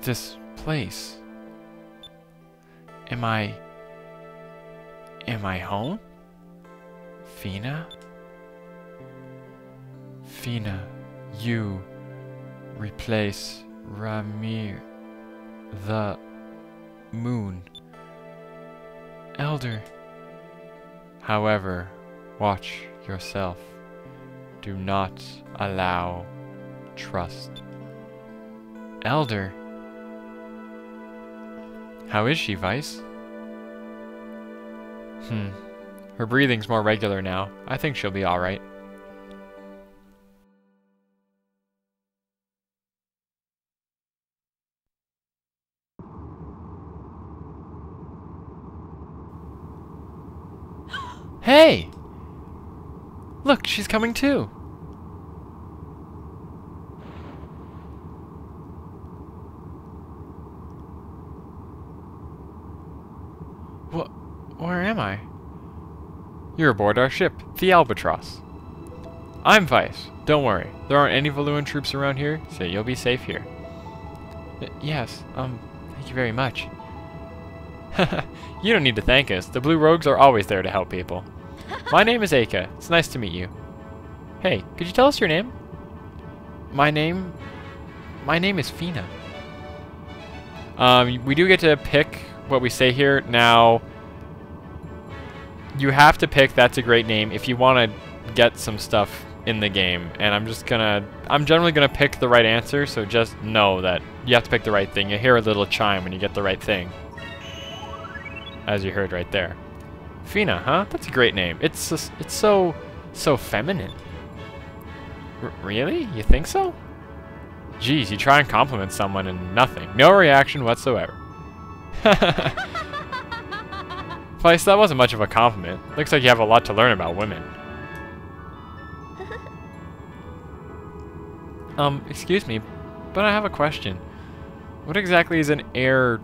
this place? Am I home? Fina? Fina, you replace Ramir, the moon. Elder. However, watch yourself. Do not allow trust. Elder. How is she, Vice? Her breathing's more regular now. I think she'll be alright. Hey! Look, she's coming too. Where am I? You're aboard our ship, the Albatross. I'm Vice. Don't worry. There aren't any Valuan troops around here, so you'll be safe here. Yes, thank you very much. You don't need to thank us. The Blue Rogues are always there to help people. My name is Aka. It's nice to meet you. Hey, could you tell us your name? My name is Fina. We do get to pick what we say here. Now, you have to pick that's a great name if you want to get some stuff in the game. And I'm generally gonna pick the right answer, so just know that you have to pick the right thing. You hear a little chime when you get the right thing. As you heard right there. Fina, huh? That's a great name. It's so feminine. Really? You think so? Geez, you try and compliment someone and nothing. No reaction whatsoever. Vice, that wasn't much of a compliment. Looks like you have a lot to learn about women. Excuse me, but I have a question. What exactly is an air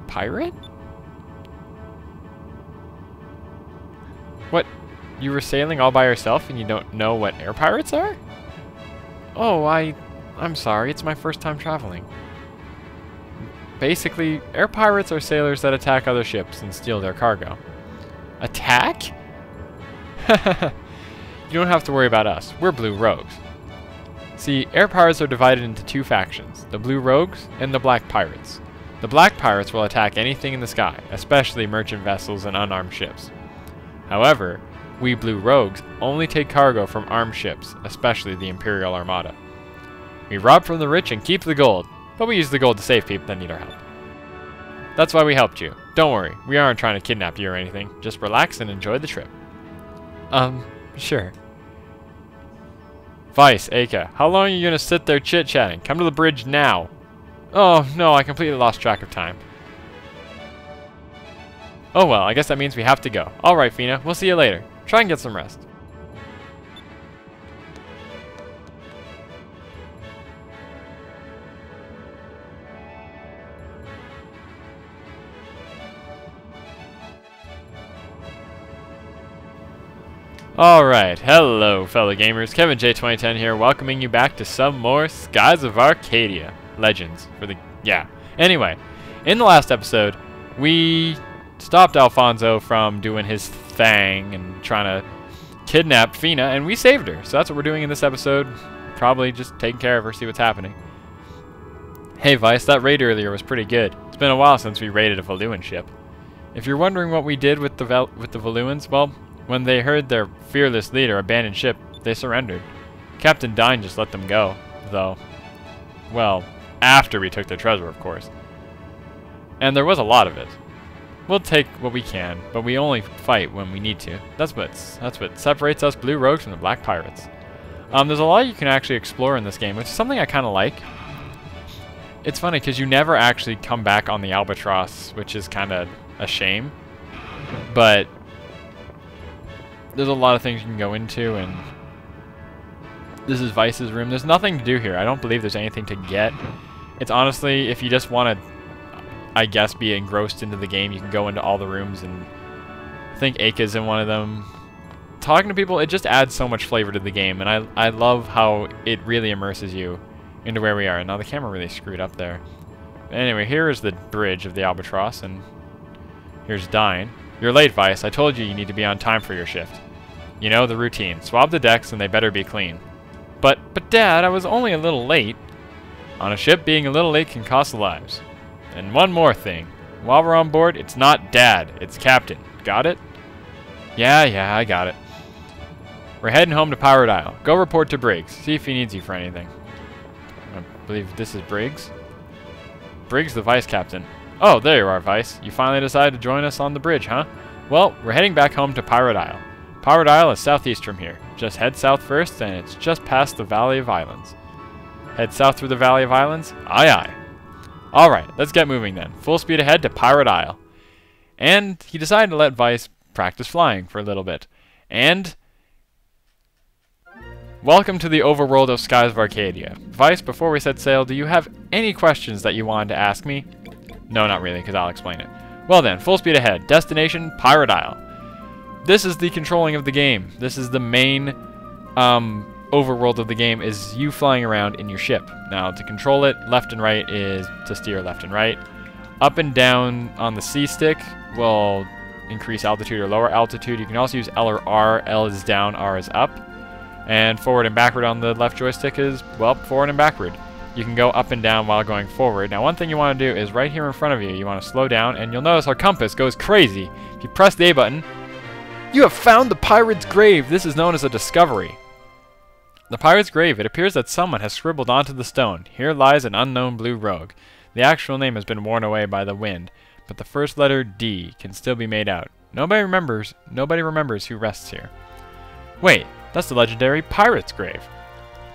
pirate? What? You were sailing all by yourself and you don't know what air pirates are? Oh, I'm sorry. It's my first time traveling. Basically, air pirates are sailors that attack other ships and steal their cargo. Attack? You don't have to worry about us. We're Blue Rogues. See, air pirates are divided into two factions, the Blue Rogues and the Black Pirates. The Black Pirates will attack anything in the sky, especially merchant vessels and unarmed ships. However, we Blue Rogues only take cargo from armed ships, especially the Imperial Armada. We rob from the rich and keep the gold, but we use the gold to save people that need our help. That's why we helped you. Don't worry, we aren't trying to kidnap you or anything. Just relax and enjoy the trip. Sure. Vice, Aka, how long are you gonna sit there chit-chatting? Come to the bridge now. Oh, no, I completely lost track of time. Oh well, I guess that means we have to go. Alright, Fina, we'll see you later. Try and get some rest. Alright, hello fellow gamers, Kevin J 2010 here, welcoming you back to some more Skies of Arcadia Legends for the, Anyway, in the last episode, we stopped Alfonso from doing his thing and trying to kidnap Fina, and we saved her. So that's what we're doing in this episode, probably just taking care of her, see what's happening. Hey Vice, that raid earlier was pretty good. It's been a while since we raided a Valuan ship. If you're wondering what we did with the Valuans, well, when they heard their fearless leader abandon ship, they surrendered. Captain Dine just let them go, though. Well, after we took their treasure, of course. And there was a lot of it. We'll take what we can, but we only fight when we need to. That's what separates us Blue Rogues from the Black Pirates. There's a lot you can actually explore in this game, which is something I kind of like. It's funny because you never actually come back on the Albatross, which is kind of a shame. But there's a lot of things you can go into, and this is Vice's room. There's nothing to do here. I don't believe there's anything to get. It's honestly, if you just want to, I guess, be engrossed into the game, you can go into all the rooms, and I think Aka's in one of them. Talking to people, it just adds so much flavor to the game, and I love how it really immerses you into where we are. Now the camera really screwed up there. Anyway, here is the bridge of the Albatross, and here's Dine. You're late, Vice. I told you you need to be on time for your shift. You know, the routine. Swab the decks, and they better be clean. But Dad, I was only a little late. On a ship, being a little late can cost lives. And one more thing. While we're on board, it's not Dad, it's Captain. Got it? Yeah, I got it. We're heading home to Pirate Isle. Go report to Briggs. See if he needs you for anything. I believe this is Briggs. Briggs, the Vice Captain. Oh, there you are, Vice. You finally decided to join us on the bridge, huh? Well, we're heading back home to Pirate Isle. Pirate Isle is southeast from here. Just head south first, and it's just past the Valley of Islands. Head south through the Valley of Islands? Aye, aye. Alright, let's get moving then. Full speed ahead to Pirate Isle. And he decided to let Vice practice flying for a little bit. And welcome to the overworld of Skies of Arcadia. Vice, before we set sail, do you have any questions that you wanted to ask me? No, not really, because I'll explain it. Well then, full speed ahead. Destination, Pirate Isle. This is the controlling of the game. This is the main overworld of the game, is you flying around in your ship. Now, to control it, left and right is to steer left and right. Up and down on the C stick will increase altitude or lower altitude. You can also use L or R. L is down, R is up. And forward and backward on the left joystick is, well, forward and backward. You can go up and down while going forward. Now, one thing you want to do is right here in front of you, you want to slow down, and you'll notice our compass goes crazy. If you press the A button, you have found the pirate's grave. This is known as a discovery. The pirate's grave. It appears that someone has scribbled onto the stone. Here lies an unknown blue rogue. The actual name has been worn away by the wind, but the first letter D can still be made out. Nobody remembers who rests here. Wait, that's the legendary pirate's grave.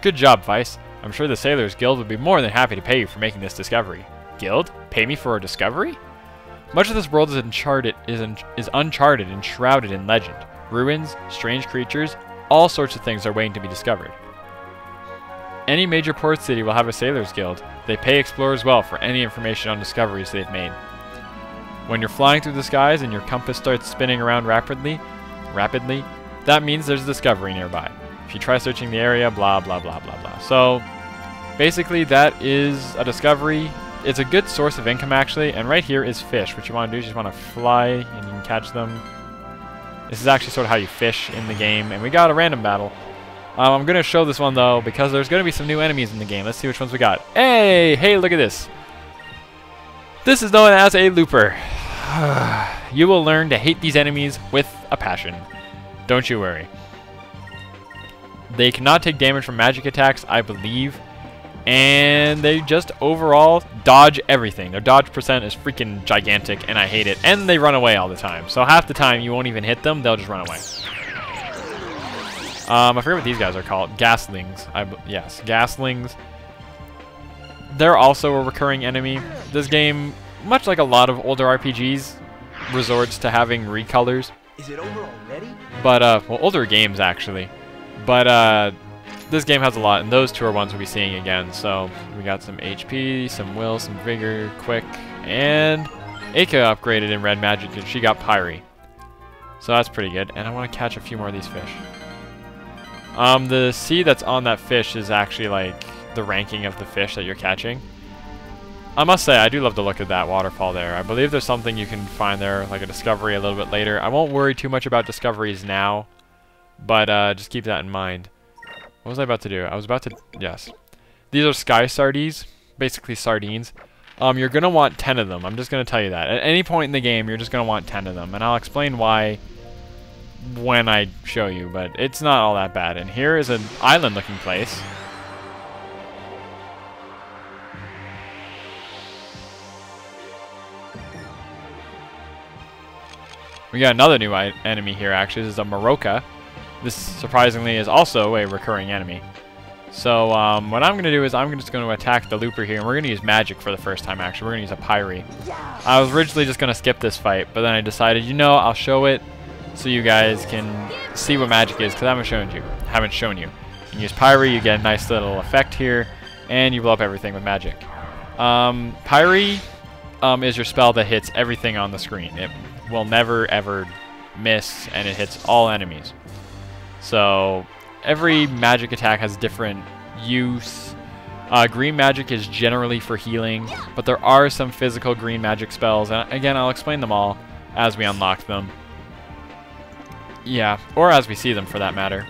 Good job, Vice. I'm sure the Sailors Guild would be more than happy to pay you for making this discovery. Guild? Pay me for a discovery? Much of this world is uncharted and shrouded in legend. Ruins, strange creatures, all sorts of things are waiting to be discovered. Any major port city will have a Sailors Guild. They pay explorers well for any information on discoveries they've made. When you're flying through the skies and your compass starts spinning around rapidly, that means there's a discovery nearby. If you try searching the area, blah, blah, blah, blah, blah. So, basically, that is a discovery. It's a good source of income, actually, and right here is fish. What you want to do is you just want to fly, and you can catch them. This is actually sort of how you fish in the game, and we got a random battle. I'm going to show this one, though, because there's going to be some new enemies in the game. Let's see which ones we got. Hey, look at this. This is known as a looper. You will learn to hate these enemies with a passion. Don't you worry. They cannot take damage from magic attacks, I believe. And they just overall dodge everything. Their dodge percent is freaking gigantic, and I hate it. And they run away all the time. So half the time you won't even hit them, they'll just run away. I forget what these guys are called. Gaslings. Yes, Gaslings. They're also a recurring enemy. This game, much like a lot of older RPGs, resorts to having recolors. Is it over already? But, well, older games, actually. But, this game has a lot, and those two are ones we'll be seeing again. So, we got some HP, some will, some vigor, quick, and Aka upgraded in red magic, and she got Pyre. So that's pretty good, and I want to catch a few more of these fish. The C that's on that fish is actually, like, the ranking of the fish that you're catching. I must say, I do love the look of that waterfall there. I believe there's something you can find there, like a discovery a little bit later. I won't worry too much about discoveries now, but just keep that in mind. What was I about to do? I was about to... Yes. These are sky sardies, basically sardines. You're going to want 10 of them. I'm just going to tell you that. At any point in the game, you're just going to want 10 of them, and I'll explain why when I show you, but it's not all that bad. And here is an island-looking place. We got another new enemy here, actually. This is a Maroka. This, surprisingly, is also a recurring enemy. So, what I'm going to do is I'm just going to attack the looper here, and we're going to use magic for the first time, actually. We're going to use a Pyre. I was originally just going to skip this fight, but then I decided, you know, I'll show it so you guys can see what magic is, because I haven't shown you. You use Pyre, you get a nice little effect here, and you blow up everything with magic. Pyre is your spell that hits everything on the screen. It will never, ever miss, and it hits all enemies. So every magic attack has different use. Green magic is generally for healing, but there are some physical green magic spells, and again, I'll explain them all as we unlock them. Yeah, or as we see them for that matter.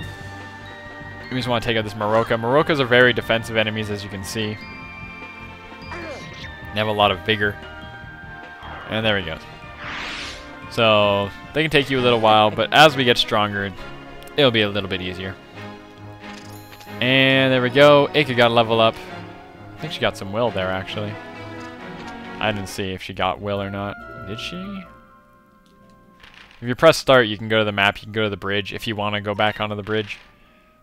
We just want to take out this Maroka. Marokas are very defensive enemies, as you can see. They have a lot of vigor. And there we go. So, they can take you a little while, but as we get stronger, it'll be a little bit easier. And there we go. Ika got a level up. I think she got some will there, actually. I didn't see if she got will or not. Did she? If you press start, you can go to the map. You can go to the bridge if you want to go back onto the bridge,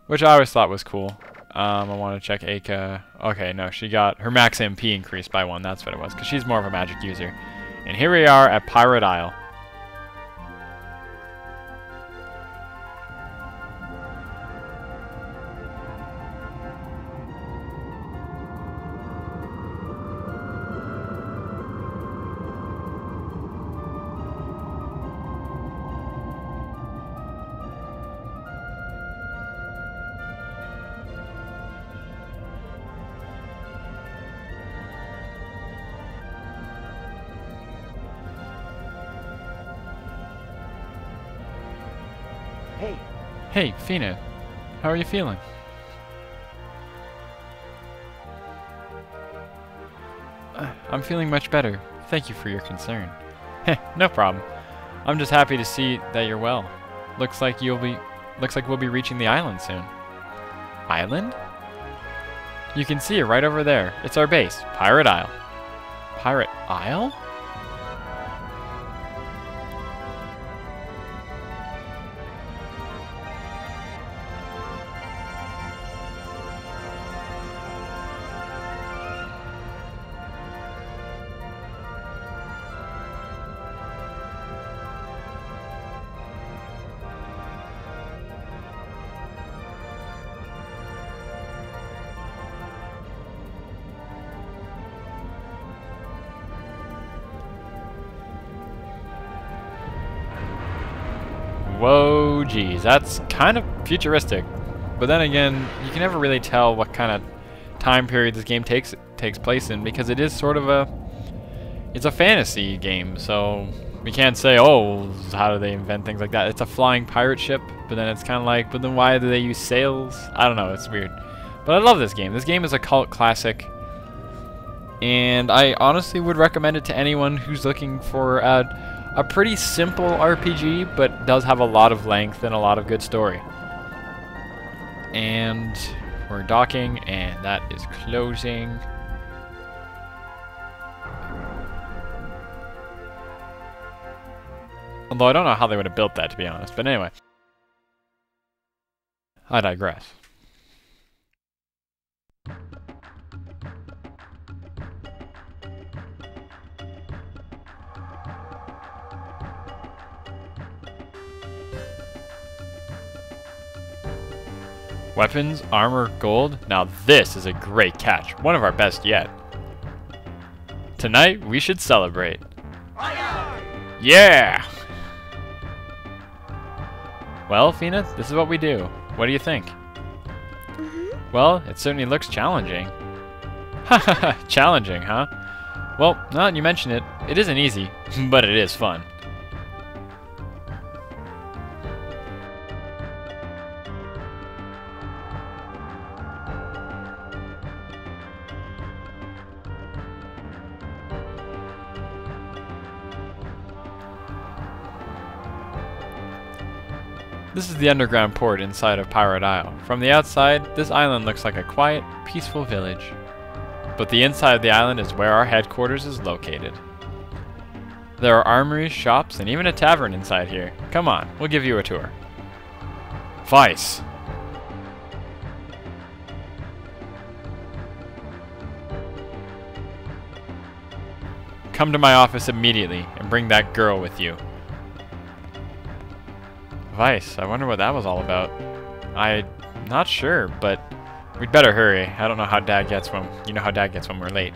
which I always thought was cool. I want to check Ika. Okay, no, she got her max MP increased by 1. That's what it was, because she's more of a magic user. And here we are at Pirate Isle. Hey, Fina. How are you feeling? I'm feeling much better. Thank you for your concern. Heh, no problem. I'm just happy to see that you're well. Looks like we'll be reaching the island soon. Island? You can see it right over there. It's our base, Pirate Isle. Pirate Isle? Whoa, geez, that's kind of futuristic. But then again, you can never really tell what kind of time period this game takes place in, because it is sort of it's a fantasy game, so we can't say, oh, how do they invent things like that? It's a flying pirate ship, but then it's kind of like, but then why do they use sails? I don't know, it's weird. But I love this game. This game is a cult classic, and I honestly would recommend it to anyone who's looking for a pretty simple RPG, but does have a lot of length and a lot of good story. And we're docking, and that is closing. Although I don't know how they would have built that, to be honest. But anyway, I digress. Weapons, armor, gold. Now this is a great catch. One of our best yet. Tonight, we should celebrate. Yeah! Well, Fina, this is what we do. What do you think? Well, it certainly looks challenging. Haha, challenging, huh? Well, now that you mention it, it isn't easy, but it is fun. This is the underground port inside of Pirate Isle. From the outside, this island looks like a quiet, peaceful village. But the inside of the island is where our headquarters is located. There are armories, shops, and even a tavern inside here. Come on, we'll give you a tour. Vice. Come to my office immediately and bring that girl with you. Vice, I wonder what that was all about. I'm not sure, but we'd better hurry. I don't know how Dad gets when, you know how Dad gets when we're late.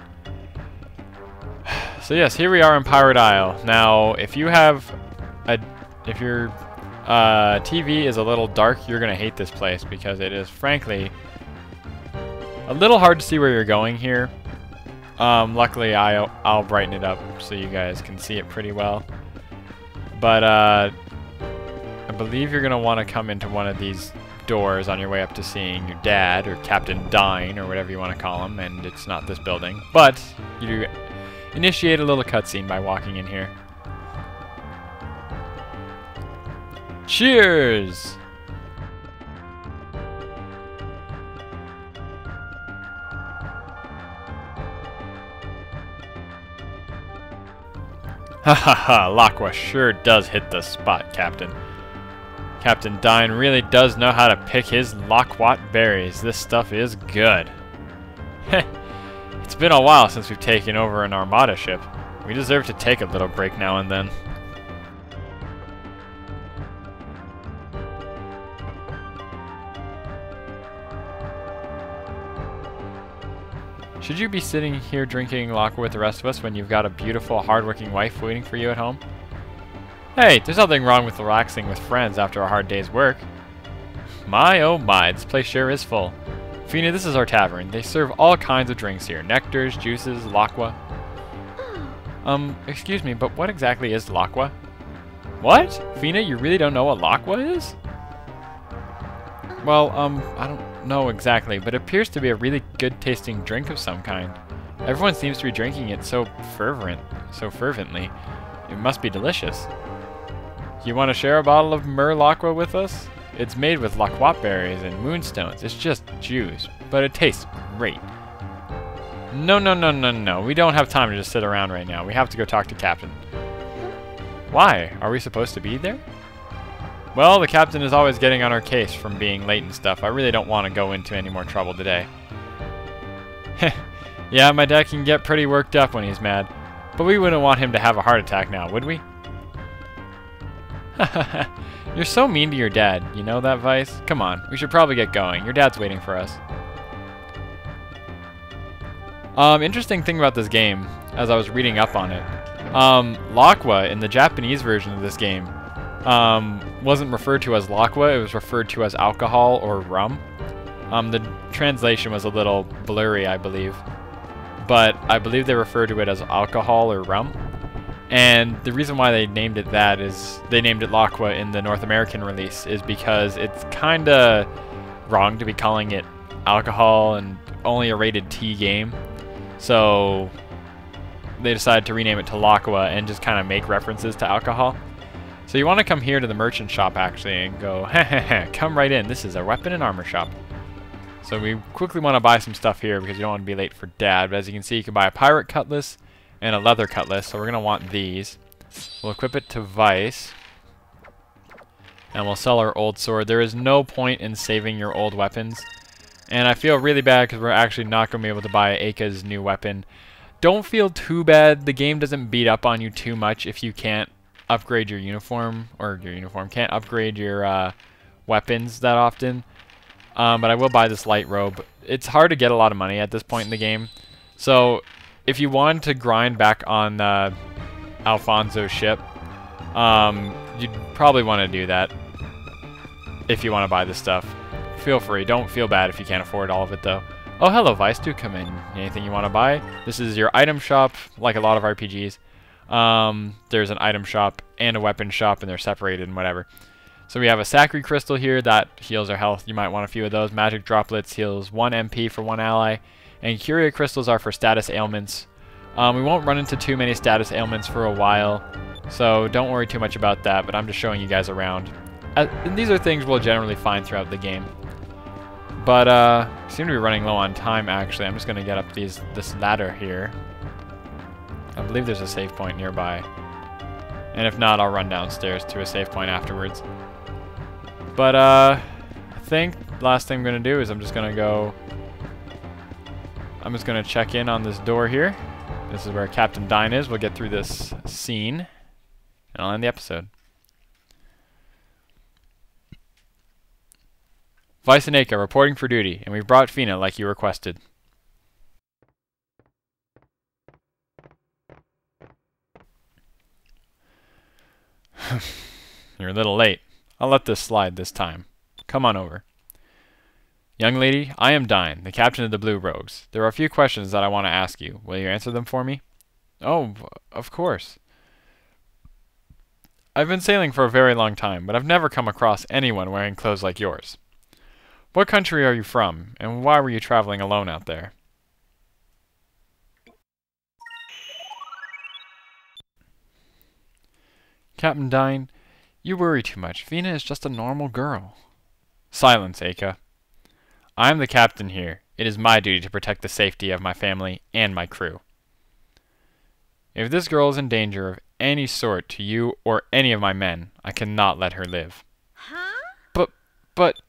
So yes, here we are in Pirate Isle. Now, if your TV is a little dark, you're gonna hate this place because it is frankly A little hard to see where you're going here. Luckily, I'll brighten it up so you guys can see it pretty well. But I believe you're going to want to come into one of these doors on your way up to seeing your dad, or Captain Dine, or whatever you want to call him, and it's not this building. But you do initiate a little cutscene by walking in here. Cheers! Ha ha ha, Laqua sure does hit the spot, Captain. Captain Dine really does know how to pick his loquat berries. This stuff is good. Heh, it's been a while since we've taken over an armada ship. We deserve to take a little break now and then. Should you be sitting here drinking Laqua with the rest of us when you've got a beautiful, hardworking wife waiting for you at home? Hey, there's nothing wrong with relaxing with friends after a hard day's work. My oh my, this place sure is full. Fina, this is our tavern. They serve all kinds of drinks here. Nectars, juices, Laqua. Excuse me, but what exactly is Laqua? What? Fina, you really don't know what Laqua is? Well, I don't know exactly, but it appears to be a really good tasting drink of some kind. Everyone seems to be drinking it so fervently. It must be delicious. You want to share a bottle of MOAR Laqua with us? It's made with loquat berries and moonstones. It's just juice, but it tastes great. No, no, no, no, no. We don't have time to just sit around right now. We have to go talk to Captain. Why? Are we supposed to be there? Well, the captain is always getting on our case from being late and stuff. I really don't want to go into any more trouble today. Yeah, my dad can get pretty worked up when he's mad. But we wouldn't want him to have a heart attack now, would we? You're so mean to your dad. You know that, Vice? Come on, we should probably get going. Your dad's waiting for us. Interesting thing about this game, as I was reading up on it. Laqua, in the Japanese version of this game, wasn't referred to as Laqua, it was referred to as alcohol or rum. The translation was a little blurry, I believe. But I believe they refer to it as alcohol or rum. And the reason why they named it that is, they named it Laqua in the North American release, is because it's kinda wrong to be calling it alcohol and only a rated T game. So they decided to rename it to Laqua and just kind of make references to alcohol. So you want to come here to the merchant shop actually and go, heh, come right in. This is a weapon and armor shop. So we quickly want to buy some stuff here because you don't want to be late for Dad. But as you can see, you can buy a pirate cutlass and a leather cutlass. So we're going to want these. We'll equip it to Vice. And we'll sell our old sword. There is no point in saving your old weapons. And I feel really bad because we're actually not going to be able to buy Aka's new weapon. Don't feel too bad. The game doesn't beat up on you too much if you can't upgrade your uniform, or can't upgrade your weapons that often. But I will buy this light robe. It's hard to get a lot of money at this point in the game. So if you want to grind back on Alfonso's ship, you'd probably want to do that if you want to buy this stuff. Feel free. Don't feel bad if you can't afford all of it, though. Oh, hello, Vice. Do come in. Anything you want to buy? This is your item shop, like a lot of RPGs. There's an item shop and a weapon shop, and they're separated and whatever. So we have a Sacred Crystal here that heals our health. You might want a few of those. Magic Droplets heals 1 MP for 1 ally. And Curia Crystals are for status ailments. We won't run into too many status ailments for a while, so don't worry too much about that, but I'm just showing you guys around. And these are things we'll generally find throughout the game. But seem to be running low on time, actually. I'm just going to get up this ladder here. I believe there's a save point nearby. And if not, I'll run downstairs to a save point afterwards. But I think the last thing I'm going to do is I'm just going to check in on this door here. This is where Captain Dine is. We'll get through this scene, and I'll end the episode. Vice and Aka reporting for duty, and we've brought Fina like you requested. You're a little late. I'll let this slide this time. Come on over. Young lady, I am Dine, the captain of the Blue Rogues. There are a few questions that I want to ask you. Will you answer them for me? Oh, of course. I've been sailing for a very long time, but I've never come across anyone wearing clothes like yours. What country are you from, and why were you traveling alone out there? Captain Dine, you worry too much. Fina is just a normal girl. Silence, Aka. I am the captain here. It is my duty to protect the safety of my family and my crew. If this girl is in danger of any sort to you or any of my men, I cannot let her live. Huh? But...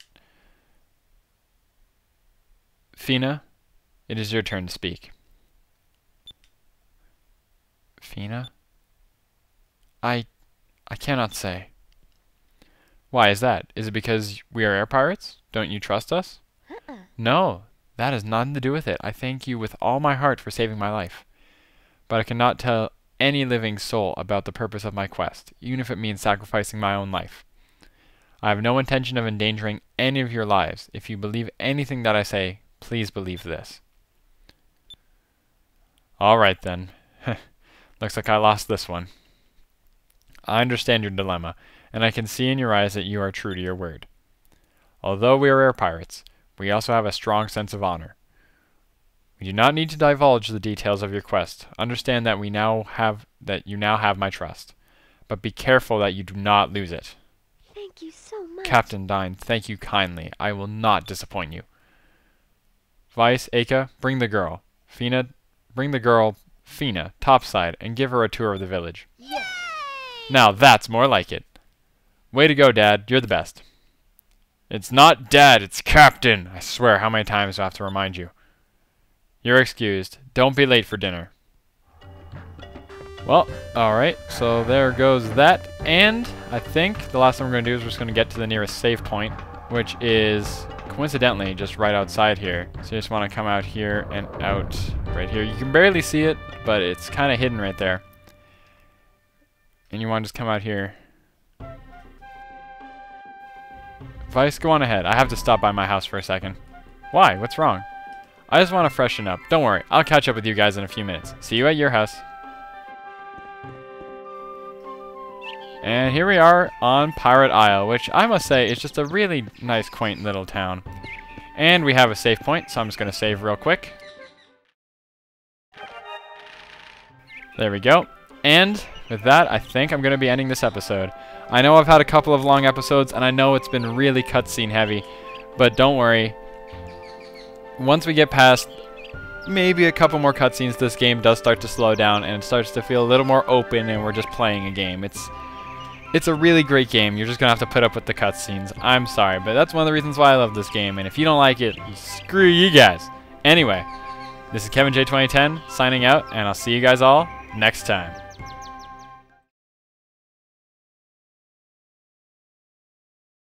Fina, it is your turn to speak. Fina? I cannot say. Why is that? Is it because we are air pirates? Don't you trust us? No, that has nothing to do with it. I thank you with all my heart for saving my life. But I cannot tell any living soul about the purpose of my quest, even if it means sacrificing my own life. I have no intention of endangering any of your lives. If you believe anything that I say, please believe this. All right then. Looks like I lost this one. I understand your dilemma, and I can see in your eyes that you are true to your word. Although we are air pirates, we also have a strong sense of honor. We do not need to divulge the details of your quest. Understand that you now have my trust. But be careful that you do not lose it. Thank you so much. Captain Dine, thank you kindly. I will not disappoint you. Vice, Aka, bring the girl. Fina, bring the girl, Fina, topside, and give her a tour of the village. Yay! Now that's more like it. Way to go, Dad. You're the best. It's not Dad, it's Captain. I swear, how many times do I have to remind you? You're excused. Don't be late for dinner. Well, alright, so there goes that. And I think the last thing we're going to do is we're just going to get to the nearest save point, which is coincidentally just right outside here. So you just want to come out here and out right here. You can barely see it, but it's kind of hidden right there. And you want to just come out here. Vice, go on ahead. I have to stop by my house for a second. Why? What's wrong? I just want to freshen up. Don't worry. I'll catch up with you guys in a few minutes. See you at your house. And here we are on Pirate Isle, which I must say is just a really nice, quaint little town. And we have a save point, so I'm just going to save real quick. There we go. And with that, I think I'm going to be ending this episode. I know I've had a couple of long episodes, and I know it's been really cutscene heavy, but don't worry. Once we get past maybe a couple more cutscenes, this game does start to slow down, and it starts to feel a little more open, and we're just playing a game. It's a really great game. You're just going to have to put up with the cutscenes. I'm sorry, but that's one of the reasons why I love this game, and if you don't like it, screw you guys. Anyway, this is Kevin J 2010 signing out, and I'll see you guys all next time.